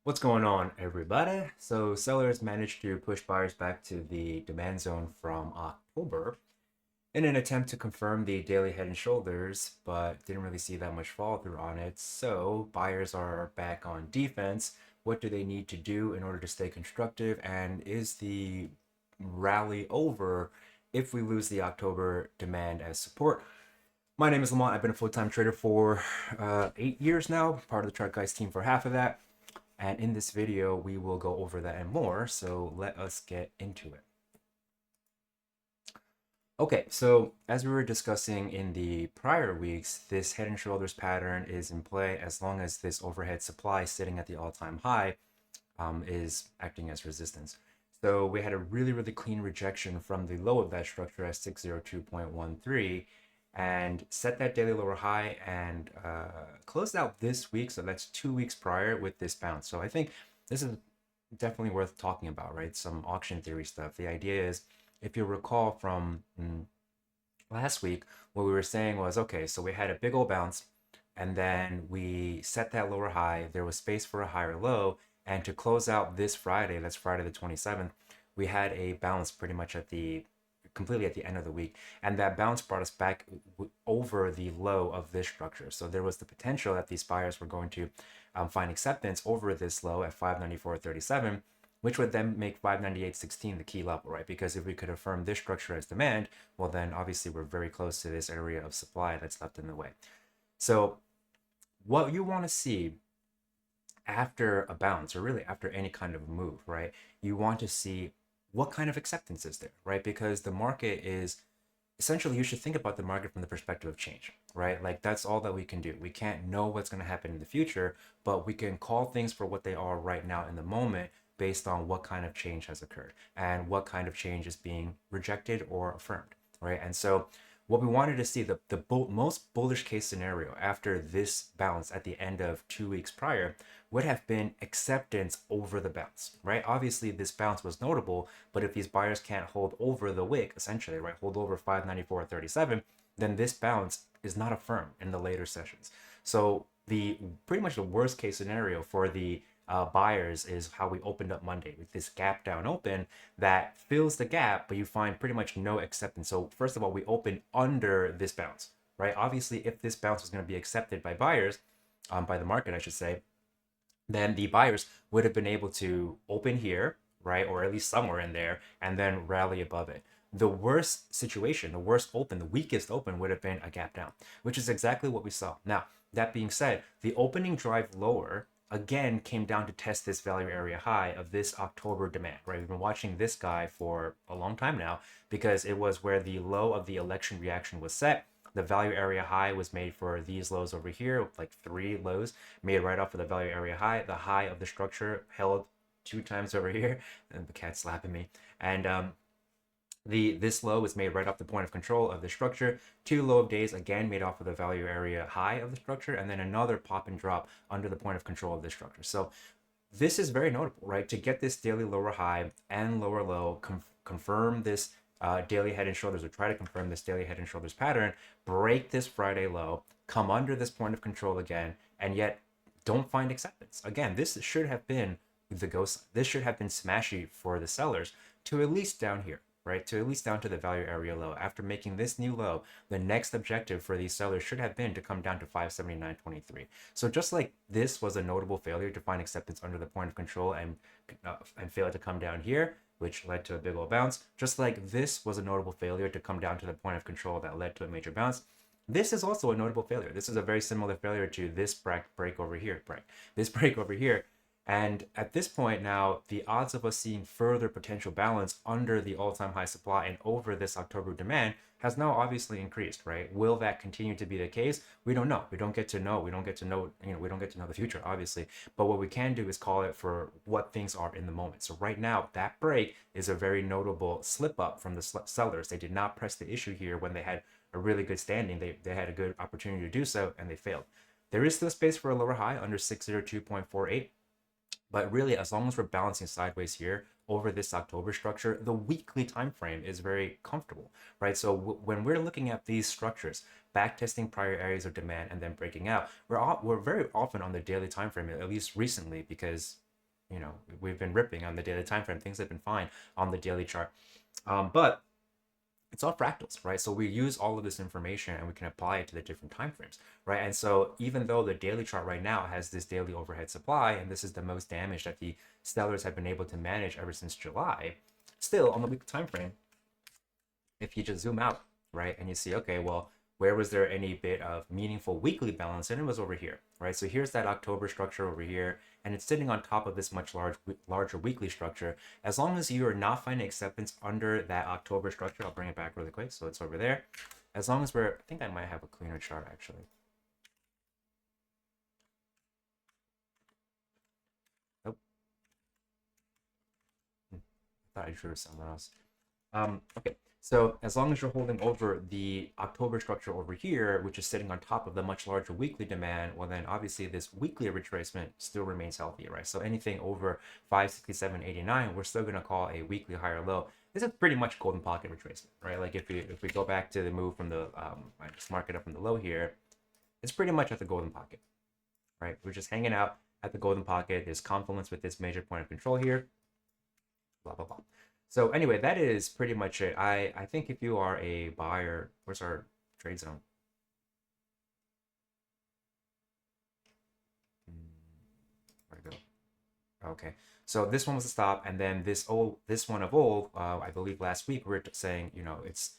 What's going on, everybody? So sellers managed to push buyers back to the demand zone from October in an attempt to confirm the daily head and shoulders, but didn't really see that much follow through on it. So buyers are back on defense. What do they need to do in order to stay constructive? And is the rally over if we lose the October demand as support? My name is Lamont. I've been a full-time trader for 8 years now, part of the Chart Guys team for half of that. And in this video, we will go over that and more. So let us get into it. Okay, so as we were discussing in the prior weeks, this head and shoulders pattern is in play as long as this overhead supply sitting at the all-time high is acting as resistance. So we had a really clean rejection from the low of that structure at 602.13 and set that daily lower high and closed out this week. So that's 2 weeks prior with this bounce. So I think this is definitely worth talking about, right? Some auction theory stuff. The idea is, if you recall from last week, what we were saying was, okay, so we had a big old bounce and then we set that lower high. There was space for a higher low. And to close out this Friday, that's Friday the 27th, we had a bounce pretty much completely at the end of the week. And that bounce brought us back over the low of this structure. So there was the potential that these buyers were going to find acceptance over this low at 594.37, which would then make 598.16 the key level, right? Because if we could affirm this structure as demand, well, then obviously we're very close to this area of supply that's left in the way. So what you want to see after a bounce, or really after any kind of move, right? You want to see what kind of acceptance is there, right? Because the market is essentially, you should think about the market from the perspective of change, right? Like that's all that we can do. We can't know what's going to happen in the future, but we can call things for what they are right now in the moment based on what kind of change has occurred and what kind of change is being rejected or affirmed, right? And so what we wanted to see, the most bullish case scenario after this bounce at the end of 2 weeks prior would have been acceptance over the bounce, right? Obviously, this bounce was notable, but if these buyers can't hold over the wick, essentially, right, hold over 594.37, then this bounce is not affirmed in the later sessions. So the pretty much the worst case scenario for the buyers is how we opened up Monday with this gap down open that fills the gap, but you find pretty much no acceptance. So first of all, we open under this bounce, right? Obviously, if this bounce was going to be accepted by buyers, by the market, I should say, then the buyers would have been able to open here, right? Or at least somewhere in there, and then rally above it. The worst situation, the worst open, the weakest open would have been a gap down, which is exactly what we saw. Now, that being said, the opening drive lower again came down to test this value area high of this October demand, right? We've been watching this guy for a long time now because it was where the low of the election reaction was set. The value area high was made for these lows over here, like 3 lows made right off of the value area high. The high of the structure held 2 times over here, and the cat's slapping me. And this low was made right off the point of control of the structure. 2 low of days again made off of the value area high of the structure, and then another pop and drop under the point of control of this structure. So this is very notable, right? To get this daily lower high and lower low, confirm this daily head and shoulders, or try to confirm this daily head and shoulders pattern, break this Friday low, come under this point of control again, and yet don't find acceptance. Again, this should have been the ghost. This should have been smashy for the sellers to at least down here, right? To at least down to the value area low. After making this new low, the next objective for these sellers should have been to come down to 579.23. So just like this was a notable failure to find acceptance under the point of control and fail to come down here, which led to a big old bounce, just like this was a notable failure to come down to the point of control that led to a major bounce, this is also a notable failure. This is a very similar failure to this break over here, this break over here. And at this point now, the odds of us seeing further potential balance under the all-time high supply and over this October demand has now obviously increased, right? Will that continue to be the case? We don't know. We don't get to know. We don't get to know, we don't get to know the future, obviously. But what we can do is call it for what things are in the moment. So right now, that break is a very notable slip up from the sellers. They did not press the issue here when they had a really good standing. They had a good opportunity to do so, and they failed. There is still space for a lower high under 602.48. But really, as long as we're balancing sideways here over this October structure, the weekly time frame is very comfortable, right? So when we're looking at these structures, backtesting prior areas of demand and then breaking out, we're very often on the daily time frame, at least recently, because you know, we've been ripping on the daily time frame. Things have been fine on the daily chart. But it's all fractals, right? So we use all of this information and we can apply it to the different time frames, right? And so even though the daily chart right now has this daily overhead supply, and this is the most damage that the sellers have been able to manage ever since July, still on the weekly time frame, if you just zoom out, right, and you see, okay, well, where was there any bit of meaningful weekly balance? And it was over here, right? So here's that October structure over here, and it's sitting on top of this much larger weekly structure. As long as you are not finding acceptance under that October structure, I'll bring it back really quick. So it's over there. As long as we're, I think I might have a cleaner chart actually. Oh, I thought I drew somewhere else. Okay, so as long as you're holding over the October structure over here, which is sitting on top of the much larger weekly demand, well then obviously this weekly retracement still remains healthy, right? So anything over 567.89, we're still going to call a weekly higher low. This is pretty much golden pocket retracement, right? Like if we go back to the move from the, I just mark it up from the low here, it's pretty much at the golden pocket, right? We're just hanging out at the golden pocket. There's confluence with this major point of control here, blah, blah, blah. So anyway, that is pretty much it. I think if you are a buyer, where's our trade zone? Where'd it go? Okay. So this one was a stop, and then this one of old, I believe last week we were saying, you know, it's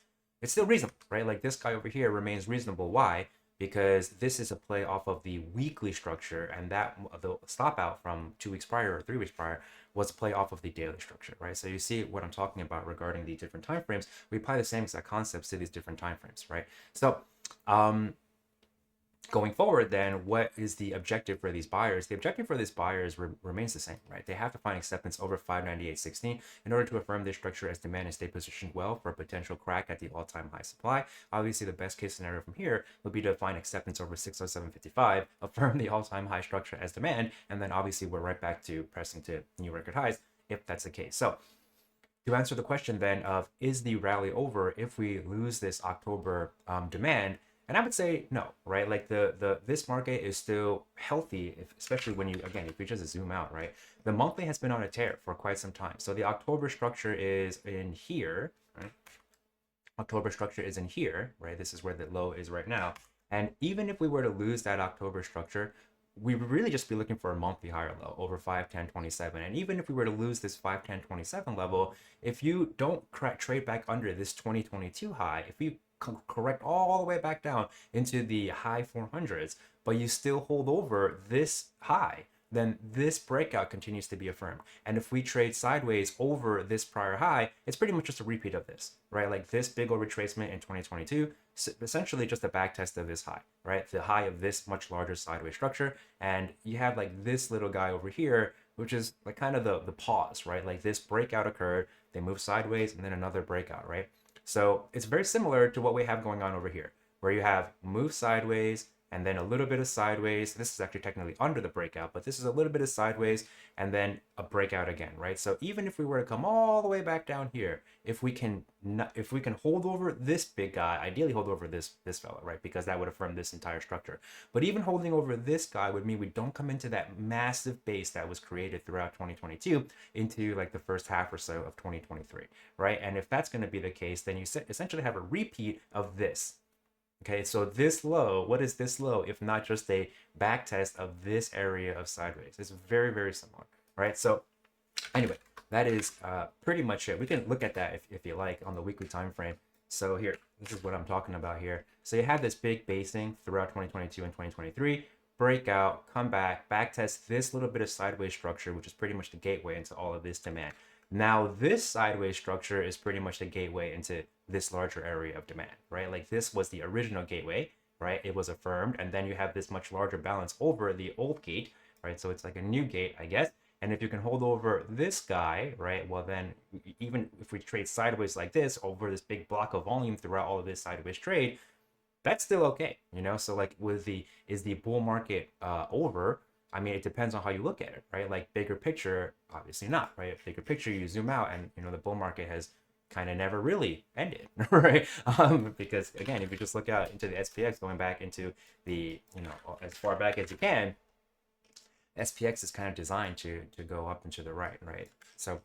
still reasonable, right? Like this guy over here remains reasonable. Why? Because this is a play off of the weekly structure, and that the stop out from 2 weeks prior or 3 weeks prior was a play off of the daily structure, right? So you see what I'm talking about regarding the different time frames. We apply the same exact concepts to these different time frames, right? So going forward, then, what is the objective for these buyers? The objective for these buyers remains the same, right? They have to find acceptance over 598.16 in order to affirm their structure as demand and stay positioned well for a potential crack at the all-time high supply. Obviously, the best case scenario from here would be to find acceptance over 607.55, affirm the all-time high structure as demand, and then obviously we're right back to pressing to new record highs if that's the case. So to answer the question then of is the rally over if we lose this October demand, and I would say no, right? Like this market is still healthy, especially when you, again, if we just zoom out, right? The monthly has been on a tear for quite some time. So the October structure is in here, right? October structure is in here, right? This is where the low is right now. And even if we were to lose that October structure, we would really just be looking for a monthly higher low over 510.27. And even if we were to lose this 510.27 level, if you don't trade back under this 2022 high, if you correct all the way back down into the high 400s, but you still hold over this high, then this breakout continues to be affirmed. And if we trade sideways over this prior high, it's pretty much just a repeat of this, right? Like this big old retracement in 2022, essentially just a back test of this high, right? The high of this much larger sideways structure. And you have like this little guy over here, which is like kind of the pause, right? Like this breakout occurred, they move sideways, and then another breakout, right? So it's very similar to what we have going on over here, where you have move sideways and then a little bit of sideways. This is actually technically under the breakout, but this is a little bit of sideways and then a breakout again, right? So even if we were to come all the way back down here, if we can hold over this big guy, ideally hold over this fella, right? Because that would affirm this entire structure. But even holding over this guy would mean we don't come into that massive base that was created throughout 2022 into like the first half or so of 2023, right? And if that's going to be the case, then you essentially have a repeat of this. Okay, so this low, what is this low if not just a back test of this area of sideways? It's very, very similar, right? So anyway, that is pretty much it. We can look at that if you like on the weekly time frame. So here, this is what I'm talking about here. So you have this big basing throughout 2022 and 2023, breakout, come back test this little bit of sideways structure, which is pretty much the gateway into all of this demand. Now this sideways structure is pretty much the gateway into this larger area of demand, right? Like this was the original gateway, right? It was affirmed, and then you have this much larger balance over the old gate, right? So it's like a new gate, I guess. And if you can hold over this guy, right, well then even if we trade sideways like this over this big block of volume throughout all of this sideways trade, that's still okay, you know? So like is the bull market over? I mean, it depends on how you look at it, right? Like bigger picture, obviously not, right? Bigger picture, you zoom out and, you know, the bull market has kind of never really ended, right? Because again, if you just look out into the SPX, going back into the, you know, as far back as you can, SPX is kind of designed to go up and to the right, right? So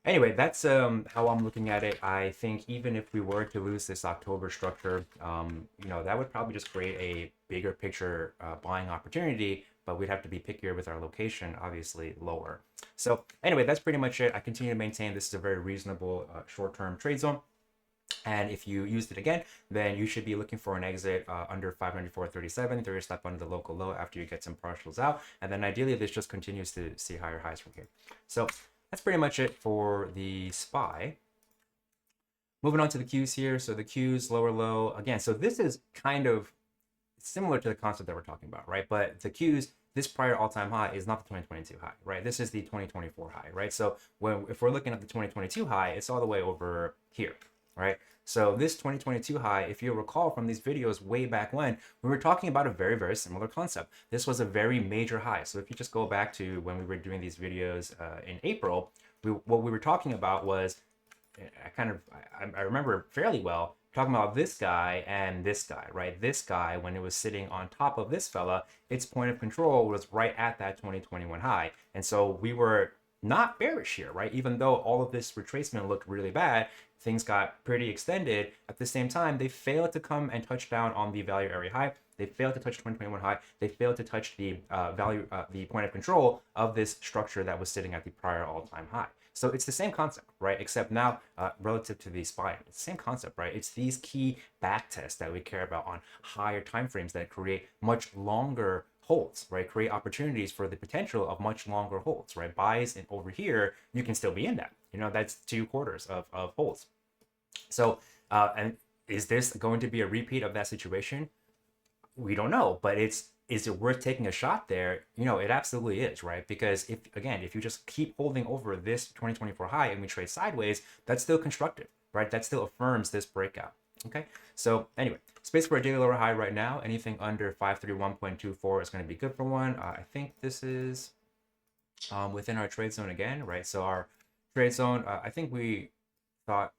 anyway, that's how I'm looking at it. I think even if we were to lose this October structure, you know, that would probably just create a bigger picture buying opportunity, but we'd have to be pickier with our location, obviously lower. So anyway, that's pretty much it. I continue to maintain this is a very reasonable short-term trade zone. And if you used it again, then you should be looking for an exit under 594.37, throw your stop under the local low after you get some partials out. And then ideally, this just continues to see higher highs from here. So that's pretty much it for the SPY. Moving on to the Qs here. So the Qs, lower low. Again, so this is kind of similar to the concept that we're talking about, right? But the Qs, this prior all-time high is not the 2022 high, right? This is the 2024 high, right? So if we're looking at the 2022 high, it's all the way over here, right? So this 2022 high, if you recall from these videos way back when, we were talking about a very, very similar concept. This was a very major high. So if you just go back to when we were doing these videos in April, what we were talking about was, I remember fairly well, talking about this guy and this guy, right? This guy, when it was sitting on top of this fella, its point of control was right at that 2021 high. And so we were not bearish here, right? Even though all of this retracement looked really bad, things got pretty extended. At the same time, they failed to come and touch down on the value area high. They failed to touch 2021 high. They failed to touch the the point of control of this structure that was sitting at the prior all-time high. So it's the same concept, right? Except now relative to the SPY, it's the same concept, right? It's these key back tests that we care about on higher timeframes that create much longer holds, right? Create opportunities for the potential of much longer holds, right? Buys in over here, you can still be in that. You know, that's 2 quarters of holds. So, and is this going to be a repeat of that situation? We don't know, but is it worth taking a shot there? You know, it absolutely is, right? Because if you just keep holding over this 2024 high and we trade sideways, that's still constructive, right? That still affirms this breakout. Okay, so anyway, space for a daily lower high right now. Anything under 531.24 is going to be good for one. I think this is within our trade zone again, right? So our trade zone, I think we thought,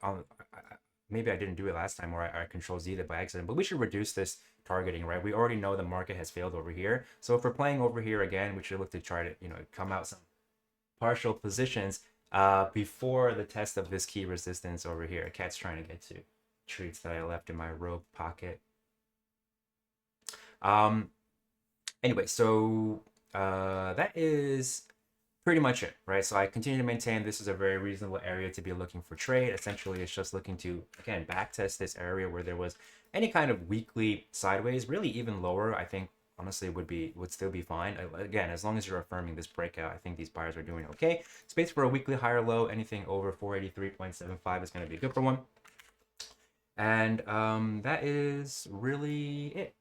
maybe I didn't do it last time, or I control Z it by accident, but we should reduce this targeting, right? We already know the market has failed over here. So if we're playing over here again, we should look to try to, you know, come out some partial positions before the test of this key resistance over here. A cat's trying to get to treats that I left in my robe pocket. Anyway, so that is pretty much it, right? So I continue to maintain this is a very reasonable area to be looking for trade. Essentially, it's just looking to, again, backtest this area where there was any kind of weekly sideways, really even lower, I think honestly would still be fine. Again, as long as you're affirming this breakout, I think these buyers are doing okay. Space for a weekly higher low, anything over 483.75 is going to be good for one. And that is really it.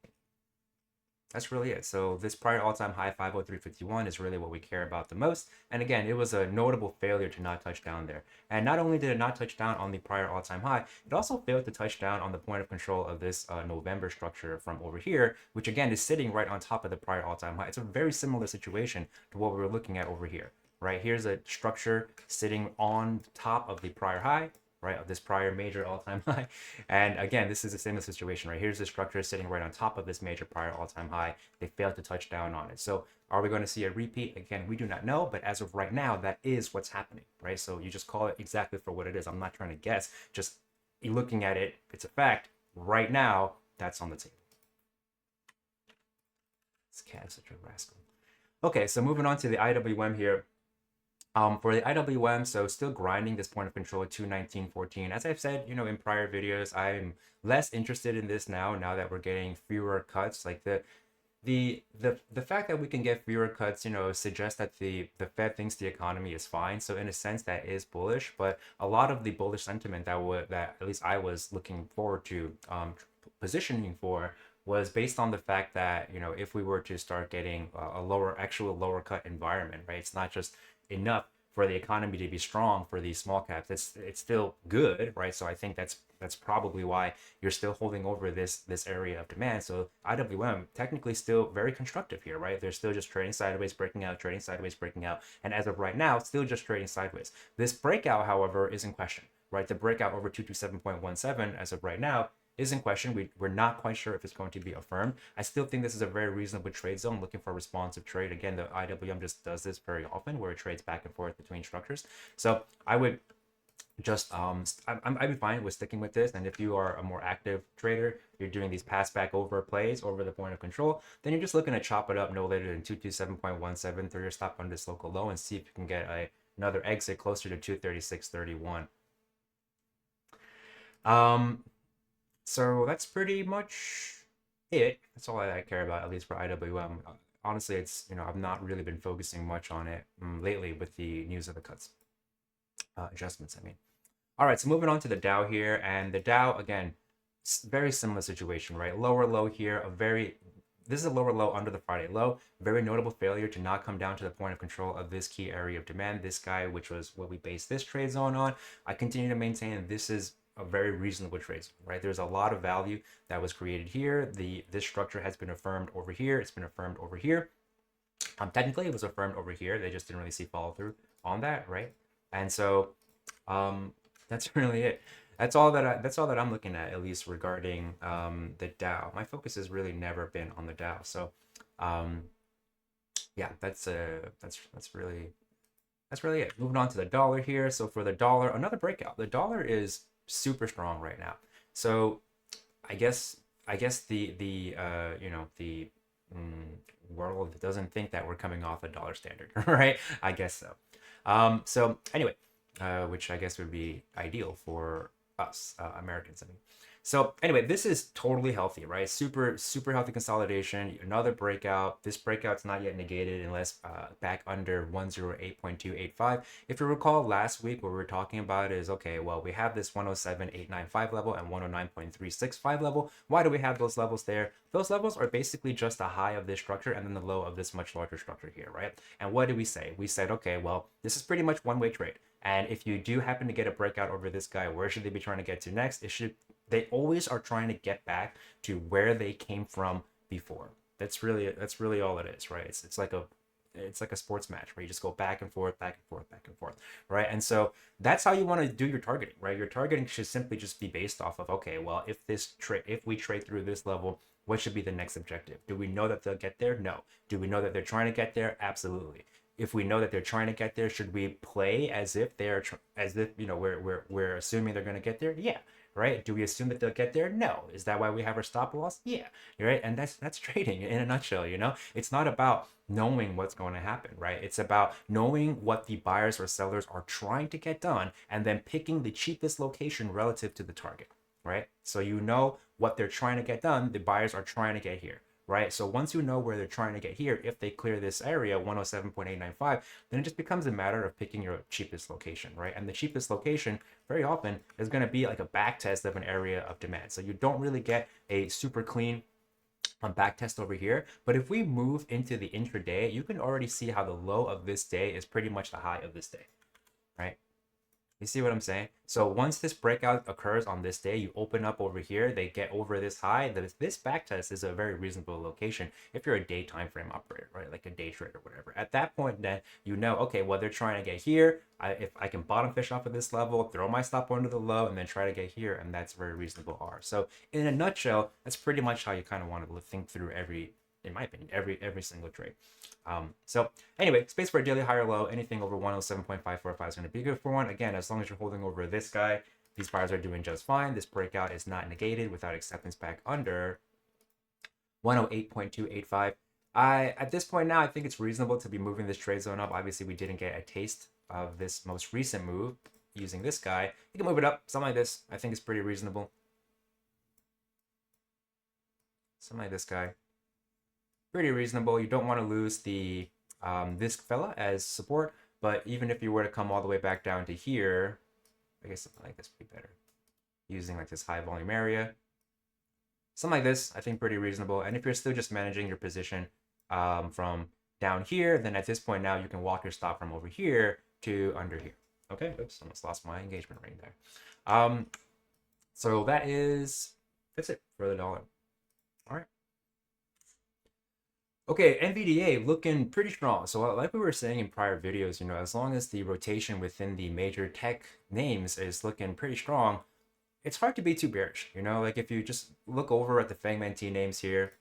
That's really it. So this prior all-time high 503.51 is really what we care about the most. And again, it was a notable failure to not touch down there. And not only did it not touch down on the prior all-time high, it also failed to touch down on the point of control of this November structure from over here, which again is sitting right on top of the prior all-time high. It's a very similar situation to what we were looking at over here, right? Here's a structure sitting on top of the prior high, right, of this prior major all-time high. And again, this is the same situation, right? Here's the structure sitting right on top of this major prior all-time high. They failed to touch down on it. So are we going to see a repeat? Again, we do not know, but as of right now, that is what's happening, right? So you just call it exactly for what it is. I'm not trying to guess, just looking at it, it's a fact. Right now, that's on the table. This cat is such a rascal. Okay, so moving on to the IWM here. For the IWM, so still grinding this point of control at 219.14. As I've said, you know, in prior videos, I'm less interested in this now that we're getting fewer cuts. Like the fact that we can get fewer cuts, you know, suggests that the Fed thinks the economy is fine. So in a sense, that is bullish. But a lot of the bullish sentiment that at least I was looking forward to positioning for was based on the fact that, you know, if we were to start getting a actual lower cut environment, right? It's not just enough for the economy to be strong for these small caps. It's still good, right? So I think that's probably why you're still holding over this area of demand. So IWM technically still very constructive here, right? They're still just trading sideways, breaking out, trading sideways, breaking out, and as of right now, still just trading sideways. This breakout, however, is in question, right? The breakout over 227.17 as of right now is in question. We're not quite sure if it's going to be affirmed. I still think this is a very reasonable trade zone, looking for a responsive trade. Again, the IWM just does this very often, where it trades back and forth between structures. So I would just I'd be fine with sticking with this. And if you are a more active trader, you're doing these pass back over plays over the point of control, then you're just looking to chop it up no later than 227.17 through your stop on this local low and see if you can get another exit closer to 236.31. So that's pretty much it. That's all I care about, at least for IWM. Honestly, it's, I've not really been focusing much on it lately with the news of the cuts, adjustments, I mean. All right, so moving on to the Dow here, and the Dow, again, very similar situation, right? Lower low here, this is a lower low under the Friday low. Very notable failure to not come down to the point of control of this key area of demand. This guy, which was what we based this trade zone on. I continue to maintain this is a very reasonable trade zone, right? There's a lot of value that was created here. This structure has been affirmed over here. It's been affirmed over here. Technically, it was affirmed over here. They just didn't really see follow through on that, right? And so, that's really it. That's all that I'm looking at least regarding the Dow. My focus has really never been on the Dow. So, yeah, that's really it. Moving on to the dollar here. So for the dollar, another breakout. The dollar is super strong right now. So I guess the world doesn't think that we're coming off a dollar standard, right? I guess so. So anyway, which I guess would be ideal for us Americans. I mean, so anyway, this is totally healthy, right? Super healthy consolidation. Another breakout. This breakout's not yet negated unless back under 108.285. If you recall last week, what we were talking about is, okay, well, we have this 107.895 level and 109.365 level. Why do we have those levels there? Those levels are basically just the high of this structure and then the low of this much larger structure here, right? And what did we say? We said, okay, well, this is pretty much one-way trade. And if you do happen to get a breakout over this guy, where should they be trying to get to next? They always are trying to get back to where they came from before. That's really all it is, right? It's like a sports match where you just go back and forth, right? And so that's how you want to do your targeting, right? Your targeting should simply just be based off of, okay, well, if we trade through this level, what should be the next objective? Do we know that they'll get there? No. Do we know that they're trying to get there? Absolutely. If we know that they're trying to get there, should we play as if we're assuming they're going to get there? Yeah. Right? Do we assume that they'll get there? No. Is that why we have our stop loss? Yeah. Right? And that's trading in a nutshell, It's not about knowing what's going to happen, right? It's about knowing what the buyers or sellers are trying to get done and then picking the cheapest location relative to the target, right? So you know what they're trying to get done, the buyers are trying to get here. Right? So once you know where they're trying to get here, if they clear this area, 107.895, then it just becomes a matter of picking your cheapest location, right? And the cheapest location very often is going to be like a back test of an area of demand. So you don't really get a super clean back test over here. But if we move into the intraday, you can already see how the low of this day is pretty much the high of this day, right? You see what I'm saying? So once this breakout occurs on this day, you open up over here, they get over this high. This back test is a very reasonable location if you're a day time frame operator, right? Like a day trade or whatever. At that point, then okay, well, they're trying to get here. If I can bottom fish off of this level, throw my stop under the low, and then try to get here, and that's very reasonable R. So in a nutshell, that's pretty much how you kind of want to think through in my opinion, every single trade. So anyway, space for a daily higher low, anything over 107.545 is going to be good for one. Again, as long as you're holding over this guy, these buyers are doing just fine. This breakout is not negated without acceptance back under 108.285. At this point now, I think it's reasonable to be moving this trade zone up. Obviously, we didn't get a taste of this most recent move using this guy. You can move it up, something like this. I think it's pretty reasonable. Something like this guy. Pretty reasonable. You don't want to lose the this fella as support, but even if you were to come all the way back down to here, I guess something like this would be better. Using like this high volume area. Something like this, I think pretty reasonable. And if you're still just managing your position from down here, then at this point now you can walk your stop from over here to under here. Okay, oops, almost lost my engagement ring there. So that's it for the dollar. All right. Okay, NVDA looking pretty strong. So like we were saying in prior videos, as long as the rotation within the major tech names is looking pretty strong, it's hard to be too bearish, you know, like if you just look over at the Fangman T names here,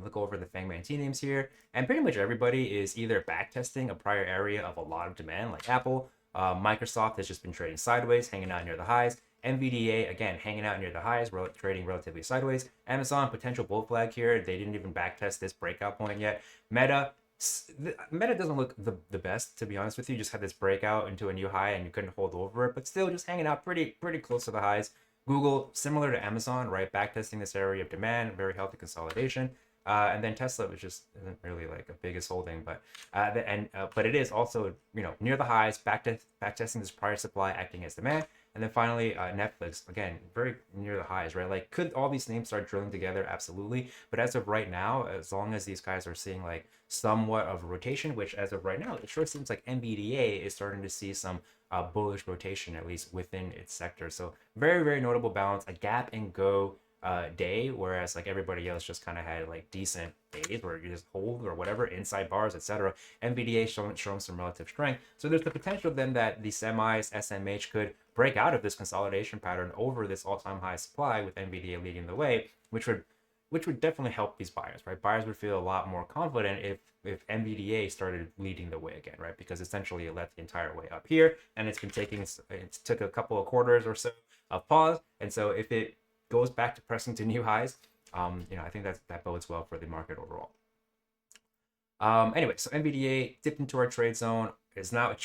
look over the Fangman T names here, and pretty much everybody is either backtesting a prior area of a lot of demand, like Apple. Microsoft has just been trading sideways, hanging out near the highs. NVDA, again, hanging out near the highs, trading relatively sideways. Amazon, potential bull flag here. They didn't even backtest this breakout point yet. Meta doesn't look the best, to be honest with you. Just had this breakout into a new high and you couldn't hold over it, but still just hanging out pretty close to the highs. Google, similar to Amazon, right? Backtesting this area of demand, very healthy consolidation. And then Tesla, which just isn't really like a biggest holding, but but it is also, you know, near the highs, backtesting this prior supply, acting as demand. And then finally, Netflix, again, very near the highs, right? Like, could all these names start drilling together? Absolutely. But as of right now, as long as these guys are seeing like somewhat of a rotation, which as of right now, it sure seems like NVDA is starting to see some bullish rotation, at least within its sector. So very notable balance, a gap and go day, whereas like everybody else just kind of had like decent days where you just hold or whatever inside bars, etc. NVDA showing some relative strength. So there's the potential then that the semis SMH could break out of this consolidation pattern over this all-time high supply with NVDA leading the way, which would definitely help these buyers, right? Buyers would feel a lot more confident if NVDA started leading the way again, right? Because essentially it led the entire way up here, and it's been taking, it took a couple of quarters or so of pause, and so if it goes back to pressing to new highs, you know, I think that bodes well for the market overall. Anyway, so NVDA dipped into our trade zone, is now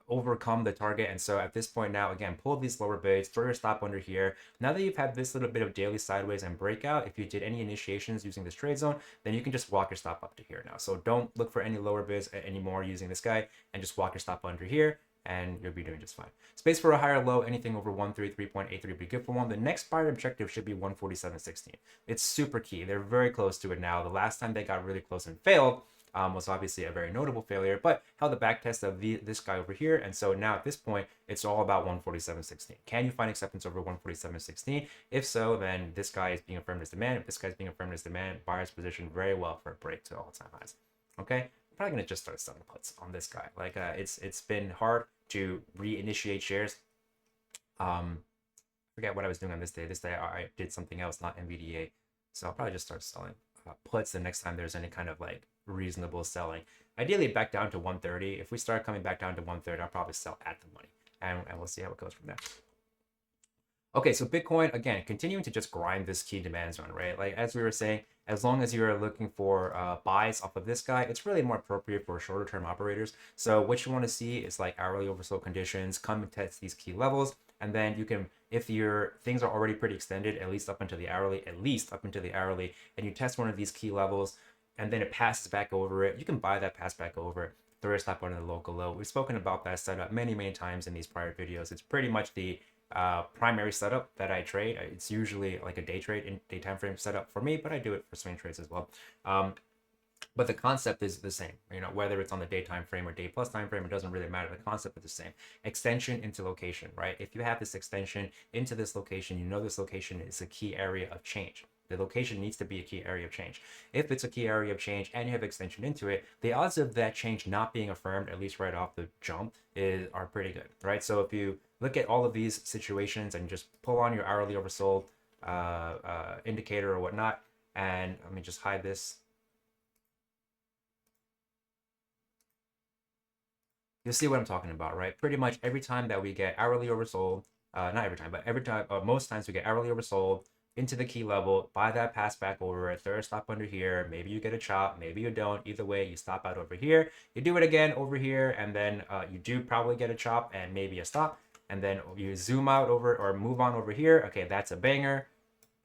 overcome the target, and so at this point now, again, pull these lower bids, throw your stop under here. Now that you've had this little bit of daily sideways and breakout, if you did any initiations using this trade zone, then you can just walk your stop up to here now. So don't look for any lower bids anymore using this guy, and just walk your stop under here, and you'll be doing just fine. Space for a higher low, anything over 133.83 would be good for one. The next buyer objective should be 147.16. It's super key. They're very close to it now. The last time they got really close and failed was obviously a very notable failure, but held the back test of this guy over here. And so now at this point, it's all about 147.16. Can you find acceptance over 147.16? If so, then this guy is being affirmed as demand. If this guy is being affirmed as demand, buyer's positioned very well for a break to all-time highs. Okay, I'm probably gonna just start selling puts on this guy. Like it's been hard to reinitiate shares. Forget what I was doing on this day. This day I did something else, not NVDA. So I'll probably just start selling puts the next time there's any kind of like reasonable selling. Ideally back down to 130. If we start coming back down to 130, I'll probably sell at the money, and we'll see how it goes from there. Okay, so Bitcoin, again, continuing to just grind this key demand zone, right? Like as we were saying, as long as you're looking for buys off of this guy, it's really more appropriate for shorter term operators. So what you want to see is like hourly oversold conditions, come and test these key levels, and then you can, if your things are already pretty extended, at least up into the hourly, and you test one of these key levels, and then it passes back over it, you can buy that pass back over it, throw your stop under the local low. We've spoken about that setup many times in these prior videos. It's pretty much the primary setup that I trade. It's usually like a day trade in day time frame setup for me, but I do it for swing trades as well. But the concept is the same, you know, whether it's on the day time frame or day plus time frame, it doesn't really matter. The concept is the same. Extension into location, right? If you have this extension into this location, you know this location is a key area of change. The location needs to be a key area of change. If it's a key area of change and you have extension into it, the odds of that change not being affirmed, at least right off the jump, are pretty good, right? So if you look at all of these situations and just pull on your hourly oversold indicator or whatnot, and let me just hide this. You'll see what I'm talking about, right? Pretty much every time that we get hourly oversold, not every time, but every time, most times we get hourly oversold into the key level, buy that pass back over it, throw a stop under here, maybe you get a chop, maybe you don't. Either way, you stop out over here, you do it again over here, and then you do probably get a chop and maybe a stop, and then you zoom out over or move on over here. Okay, that's a banger,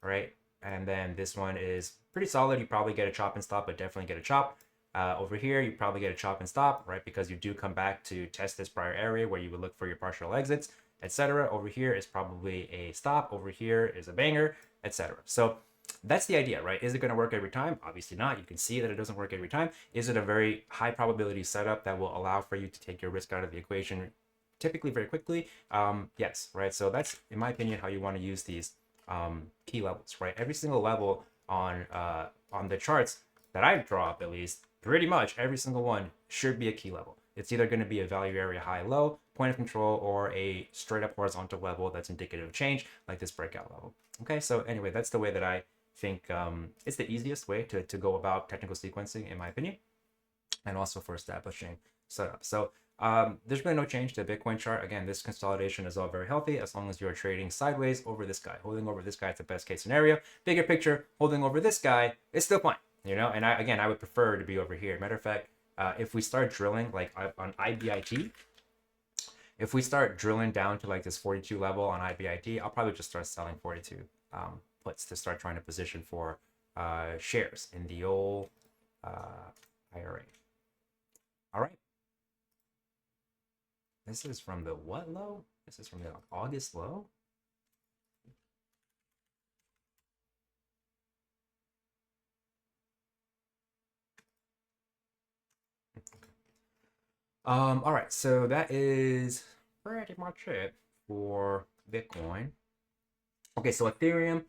right? And then this one is pretty solid. You probably get a chop and stop, but definitely get a chop. Over here, you probably get a chop and stop, right? Because you do come back to test this prior area where you would look for your partial exits, etc. Over here is probably a stop. Over here is a banger, etc. So that's the idea, right? Is it going to work every time? Obviously not. You can see that it doesn't work every time. Is it a very high probability setup that will allow for you to take your risk out of the equation typically very quickly? Yes, right? So that's, in my opinion, how you want to use these key levels, right? Every single level on the charts that I draw up, at least, pretty much every single one should be a key level. It's either going to be a value area high low, point of control or a straight up horizontal level that's indicative of change, like this breakout level. Okay, so anyway, that's the way that I think it's the easiest way to go about technical sequencing, in my opinion, and also for establishing setup. So there's really no change to the Bitcoin chart. Again, this consolidation is all very healthy as long as you're trading sideways over this guy. Holding over this guy is the best case scenario. Bigger picture, holding over this guy is still fine, you know. And I would prefer to be over here. Matter of fact, if we start drilling like on IBIT, if we start drilling down to like this 42 level on IBIT, I'll probably just start selling 42 puts to start trying to position for shares in the old IRA. All right. This is from the what low? This is from the August low? All right, so that is pretty much it for Bitcoin. Okay, so Ethereum,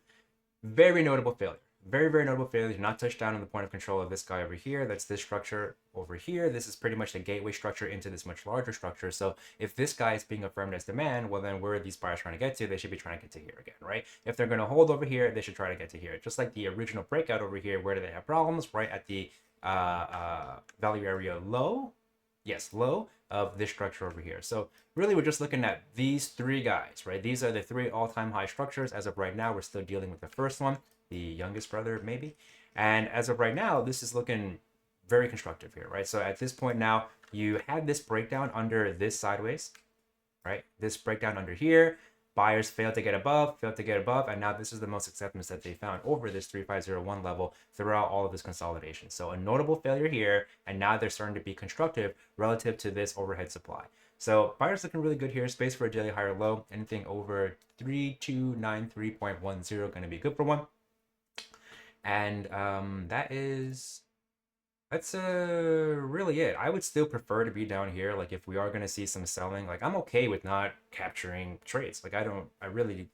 very notable failure. Very, very notable failure. Did not touch down on the point of control of this guy over here. That's this structure over here. This is pretty much the gateway structure into this much larger structure. So if this guy is being affirmed as demand, well, then where are these buyers trying to get to? They should be trying to get to here again, right? If they're going to hold over here, they should try to get to here. Just like the original breakout over here, where do they have problems? Right at the value area low. Yes, low of this structure over here. So really, we're just looking at these three guys, right? These are the three all-time high structures. As of right now, we're still dealing with the first one, the youngest brother, maybe. And as of right now, this is looking very constructive here, right? So at this point now, you had this breakdown under this sideways, right? This breakdown under here. Buyers failed to get above, and now this is the most acceptance that they found over this 3501 level throughout all of this consolidation. So a notable failure here, and now they're starting to be constructive relative to this overhead supply. So buyers looking really good here. Space for a daily higher low. Anything over 3293.10 going to be good for one. And that's really it. I would still prefer to be down here. Like if we are going to see some selling, like I'm okay with not capturing trades. Like I really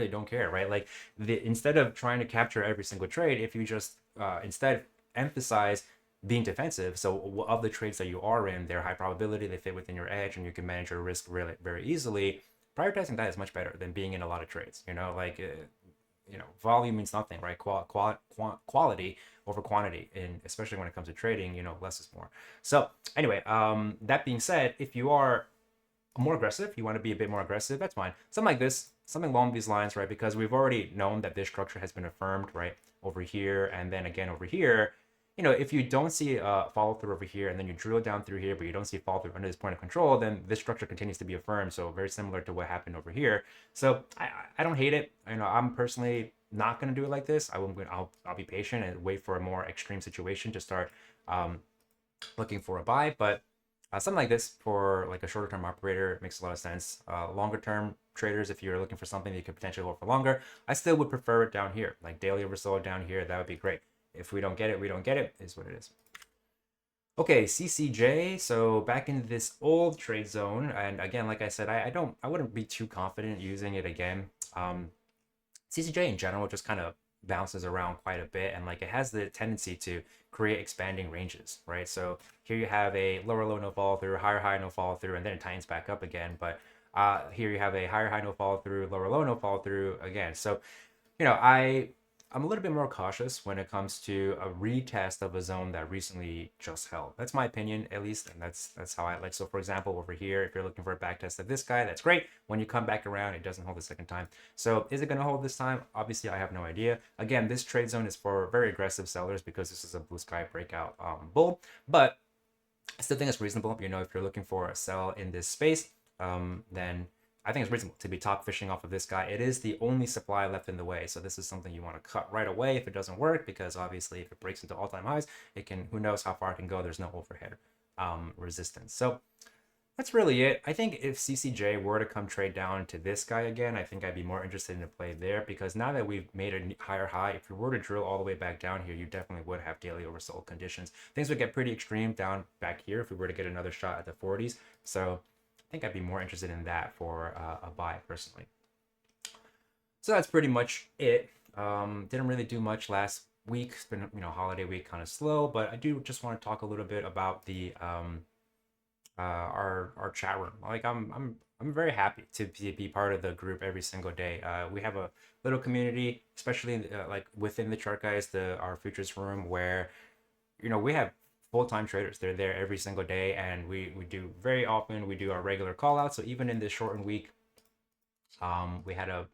don't care, right? Like instead of trying to capture every single trade, if you just instead emphasize being defensive. So of the trades that you are in, they're high probability, they fit within your edge, and you can manage your risk really very easily. Prioritizing that is much better than being in a lot of trades. You know, like you know, volume means nothing, right? Quality over quantity, and especially when it comes to trading, you know, less is more. So anyway, that being said, if you are more aggressive, you want to be a bit more aggressive, that's fine. Something like this, something along these lines, right? Because we've already known that this structure has been affirmed, right? Over here, and then again over here. You know, if you don't see follow through over here, and then you drill down through here, but you don't see follow through under this point of control, then this structure continues to be affirmed. So very similar to what happened over here. So I don't hate it. You know, I'm personally not going to do it like this. I'll be patient and wait for a more extreme situation to start looking for a buy. But something like this for like a shorter term operator makes a lot of sense. Longer term traders, if you're looking for something that you could potentially hold for longer, I still would prefer it down here, like daily oversold down here. That would be great. If we don't get it, we don't get it, is what it is. Okay, CCJ. So back into this old trade zone, and again, like I said, I wouldn't be too confident using it again. CCJ in general just kind of bounces around quite a bit, and like it has the tendency to create expanding ranges, right? So here you have a lower low, no follow through, higher high, no follow through, and then it tightens back up again. But here you have a higher high, no follow through, lower low, no follow through again. So you know, I'm a little bit more cautious when it comes to a retest of a zone that recently just held. That's my opinion, at least, and that's how I like. So for example, over here, if you're looking for a back test of this guy, that's great. When you come back around, it doesn't hold the second time. So is it going to hold this time? Obviously, I have no idea. Again, this trade zone is for very aggressive sellers because this is a blue sky breakout bull, but I still think it's reasonable. You know, if you're looking for a sell in this space, then I think it's reasonable to be top fishing off of this guy. It is the only supply left in the way. So this is something you want to cut right away if it doesn't work, because obviously if it breaks into all-time highs, it can, who knows how far it can go. There's no overhead resistance. So that's really it. I think if CCJ were to come trade down to this guy again, I think I'd be more interested in a play there, because now that we've made a higher high, if we were to drill all the way back down here, you definitely would have daily oversold conditions. Things would get pretty extreme down back here if we were to get another shot at the 40s. So I think I'd be more interested in that for a buy personally. So that's pretty much it. Didn't really do much last week. It's been, you know, holiday week, kind of slow, but I do just want to talk a little bit about the our chat room. Like I'm very happy to be part of the group every single day. We have a little community, especially like within the chart guys, our futures room, where we have full-time traders. They're there every single day, and we do very often. We do our regular call outs. So even in this shortened week, we had a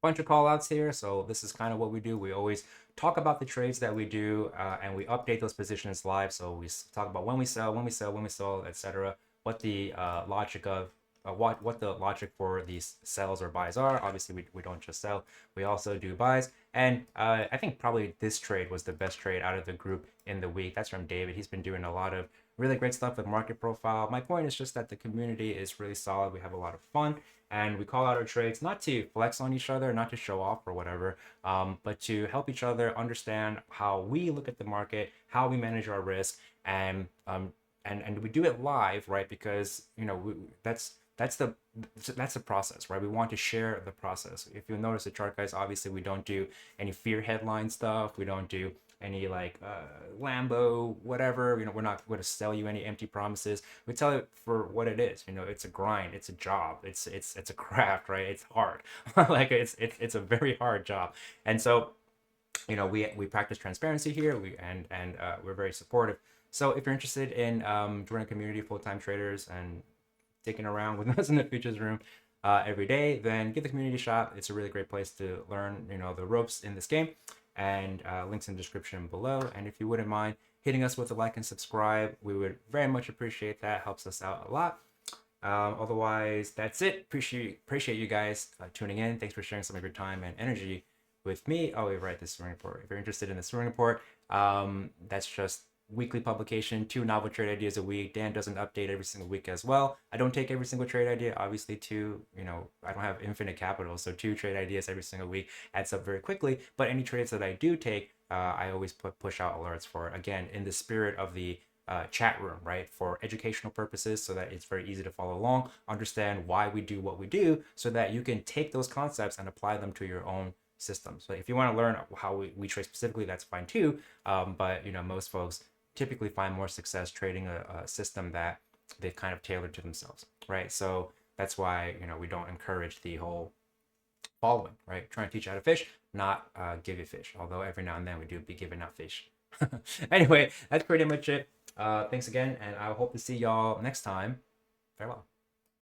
bunch of call outs here. So this is kind of what we do. We always talk about the trades that we do, and we update those positions live. So we talk about when we sell, etc. What the logic of what the logic for these sells or buys are. Obviously, we don't just sell. We also do buys. And I think probably this trade was the best trade out of the group in the week. That's from David. He's been doing a lot of really great stuff with market profile. My point is just that the community is really solid. We have a lot of fun, and we call out our trades not to flex on each other, not to show off or whatever, but to help each other understand how we look at the market, how we manage our risk, and we do it live, right? Because that's the process, right? We want to share the process. If you'll notice, the chart guys, obviously we don't do any fear headline stuff. We don't do any like Lambo, whatever. We're not going to sell you any empty promises. We tell it for what it is. It's a grind, it's a job, it's a craft, right? It's hard. Like it's a very hard job. And so we practice transparency here. We're very supportive. So if you're interested in joining a community of full-time traders and sticking around with us in the futures room every day, then give the community a shot. It's a really great place to learn, the ropes in this game. And links in the description below. And if you wouldn't mind hitting us with a like and subscribe, we would very much appreciate that. Helps us out a lot. Otherwise, that's it. Appreciate you guys tuning in. Thanks for sharing some of your time and energy with me. Oh, wait, right, this swing report. If you're interested in the swing report, that's just weekly publication, 2 novel trade ideas a week. Dan doesn't update every single week as well. I don't take every single trade idea. Obviously, I don't have infinite capital, so 2 trade ideas every single week adds up very quickly. But any trades that I do take, I always push out alerts for, again, in the spirit of the chat room, right? For educational purposes, so that it's very easy to follow along, understand why we do what we do, so that you can take those concepts and apply them to your own system. So if you want to learn how we trade specifically, that's fine too. But most folks typically find more success trading a system that they've kind of tailored to themselves, right? So that's why we don't encourage the whole following, right? Trying to teach you how to fish, not give you fish. Although every now and then we do be giving out fish. Anyway, that's pretty much it. Thanks again, and I hope to see y'all next time. Farewell.